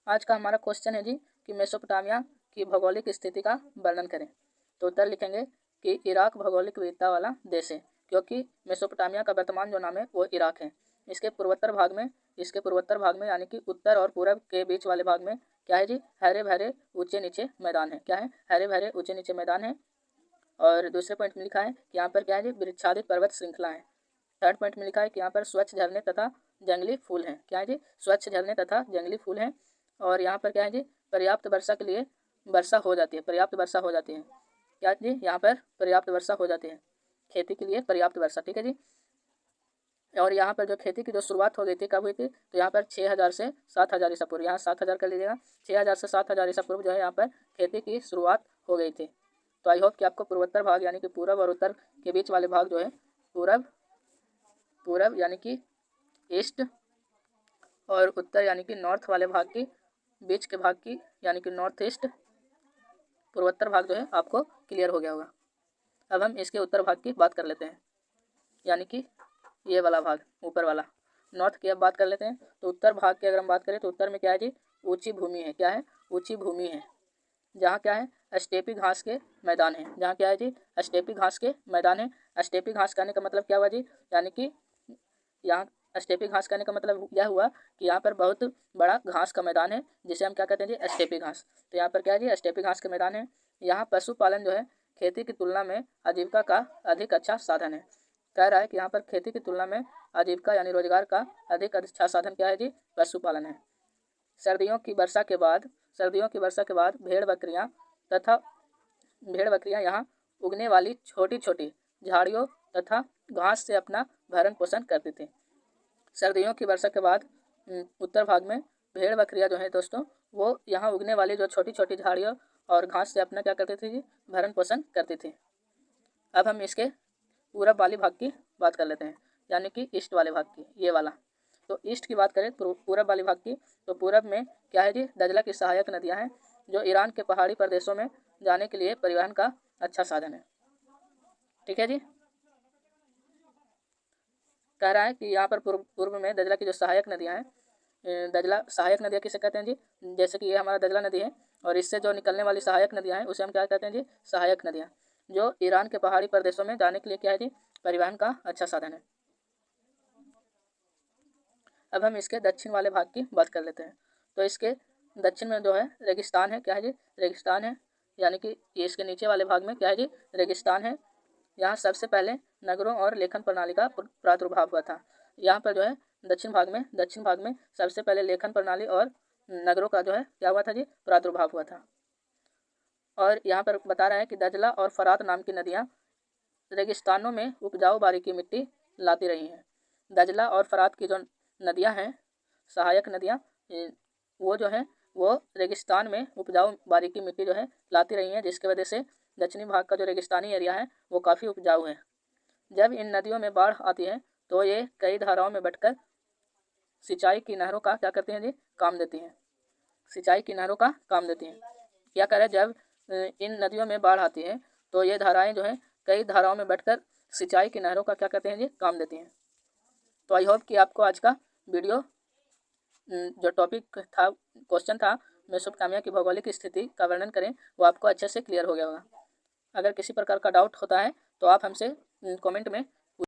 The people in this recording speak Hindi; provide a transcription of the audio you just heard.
आज का हमारा क्वेश्चन है जी कि मेसोपोटामिया की भौगोलिक स्थिति का वर्णन करें। तो उत्तर लिखेंगे कि इराक भौगोलिक विविधता वाला देश है, क्योंकि मेसोपोटामिया का वर्तमान जो नाम है वो इराक है। इसके पूर्वोत्तर भाग में यानी कि उत्तर और पूरब के बीच वाले भाग में क्या है जी, हरे भरे ऊंचे नीचे मैदान है। क्या है? हरे भरे ऊंचे नीचे मैदान है। और दूसरे पॉइंट में लिखा है कि यहाँ पर क्या है जी, वृक्षादित पर्वत श्रृंखला है। थर्ड पॉइंट में लिखा है कि यहाँ पर स्वच्छ झरने तथा जंगली फूल हैं। क्या है जी? स्वच्छ झरने तथा जंगली फूल हैं। और यहाँ पर क्या है जी, पर्याप्त वर्षा के लिए वर्षा हो जाती है, पर्याप्त वर्षा हो जाती है। क्या जी, यहाँ पर पर्याप्त वर्षा हो जाती है, खेती के लिए पर्याप्त वर्षा। ठीक है जी। और यहाँ पर जो खेती की जो शुरुआत हो गई थी, कब हुई थी? तो यहाँ पर 6000 से 7000 ईसा पूर्व, यहाँ 7000 कर लीजिएगा, 6000 से 7000 ईसा पूर्व जो है यहाँ पर खेती की शुरुआत हो गई थी। तो आई होप कि आपको पूर्वोत्तर भाग यानी कि पूरब और उत्तर के बीच वाले भाग जो है, पूरब यानी कि ईस्ट और उत्तर यानी कि नॉर्थ वाले भाग की बीच के भाग की यानी कि नॉर्थ ईस्ट पूर्वोत्तर भाग जो है आपको क्लियर हो गया होगा। अब हम इसके उत्तर भाग की बात कर लेते हैं, यानी कि ये वाला भाग ऊपर वाला नॉर्थ की अब बात कर लेते हैं। तो उत्तर भाग की अगर हम बात करें तो उत्तर में क्या है जी, ऊंची भूमि है। क्या है? ऊंची भूमि है, जहाँ क्या है, स्टेपी घास के मैदान है। जहाँ क्या है जी, स्टेपी घास के मैदान है। स्टेपी घास कहने का मतलब क्या हुआ जी, यानी कि यहाँ स्टेपी घास कहने का मतलब यह हुआ कि यहाँ पर बहुत बड़ा घास का मैदान है, जिसे हम क्या कहते हैं जी, स्टेपी घास। तो यहाँ पर क्या है जी, स्टेपी घास के मैदान है। यहाँ पशुपालन जो है खेती की तुलना में आजीविका का अधिक अच्छा साधन है। कह रहा है कि यहाँ पर खेती की तुलना में आजीविका यानी रोजगार का अधिक अच्छा साधन क्या है जी, पशुपालन है। सर्दियों की वर्षा के बाद भेड़ बकरियां यहाँ उगने वाली छोटी छोटी झाड़ियों तथा घास से अपना भरण पोषण करती थी। सर्दियों की वर्षा के बाद उत्तर भाग में भेड़ बकरियां जो है दोस्तों, वो यहाँ उगने वाली जो छोटी छोटी झाड़ियों और घास से अपना क्या करती थी जी, भरण पोषण करती थी। अब हम इसके पूरब वाली भाग की बात कर लेते हैं, यानी कि ईस्ट वाले भाग की, ये वाला। तो ईस्ट की बात करें पूरब वाली भाग की, तो पूरब में क्या है जी, दजला की सहायक नदियां हैं, जो ईरान के पहाड़ी प्रदेशों में जाने के लिए परिवहन का अच्छा साधन है। ठीक है जी। कह रहा है कि यहाँ पर पूर्व में दजला की जो सहायक नदियाँ हैं, दजला सहायक नदियाँ किसे कहते हैं जी, जैसे कि ये हमारा दजला नदी है और इससे जो निकलने वाली सहायक नदियाँ हैं उसे हम क्या कहते हैं जी, सहायक नदियाँ, जो ईरान के पहाड़ी प्रदेशों में जाने के लिए क्या है जी, परिवहन का अच्छा साधन है। अब हम इसके दक्षिण वाले भाग की बात कर लेते हैं। तो इसके दक्षिण में जो है रेगिस्तान है। क्या है जी, रेगिस्तान है, यानी कि इसके नीचे वाले भाग में क्या है जी, रेगिस्तान है। यहाँ सबसे पहले नगरों और लेखन प्रणाली का प्रादुर्भाव हुआ था। यहाँ पर जो है दक्षिण भाग में सबसे पहले लेखन प्रणाली और नगरों का जो है क्या हुआ था जी, प्रादुर्भाव हुआ था। और यहाँ पर बता रहा है कि दजला और फरात नाम की नदियाँ रेगिस्तानों में उपजाऊ बारीकी मिट्टी लाती रही हैं। दजला और फरात की जो नदियाँ हैं, सहायक नदियाँ, वो जो है वो रेगिस्तान में उपजाऊ बारीकी मिट्टी जो है लाती रही हैं, जिसकी वजह से दक्षिणी भाग का जो रेगिस्तानी एरिया है वो काफ़ी उपजाऊ है। जब इन नदियों में बाढ़ आती है तो ये कई धाराओं में बटकर सिंचाई की नहरों का क्या करती हैं जी, काम देती हैं। सिंचाई की नहरों का काम देती हैं। क्या करें, जब इन नदियों में बाढ़ आती है तो ये धाराएं जो है कई धाराओं में बटकर सिंचाई की नहरों का क्या करते हैं जी, काम देती हैं। तो आई होप कि आपको आज का वीडियो जो टॉपिक था, क्वेश्चन था मेसोपोटामिया की भौगोलिक स्थिति का वर्णन करें, वो आपको अच्छे से क्लियर हो गया होगा। अगर किसी प्रकार का डाउट होता है तो आप हमसे कमेंट में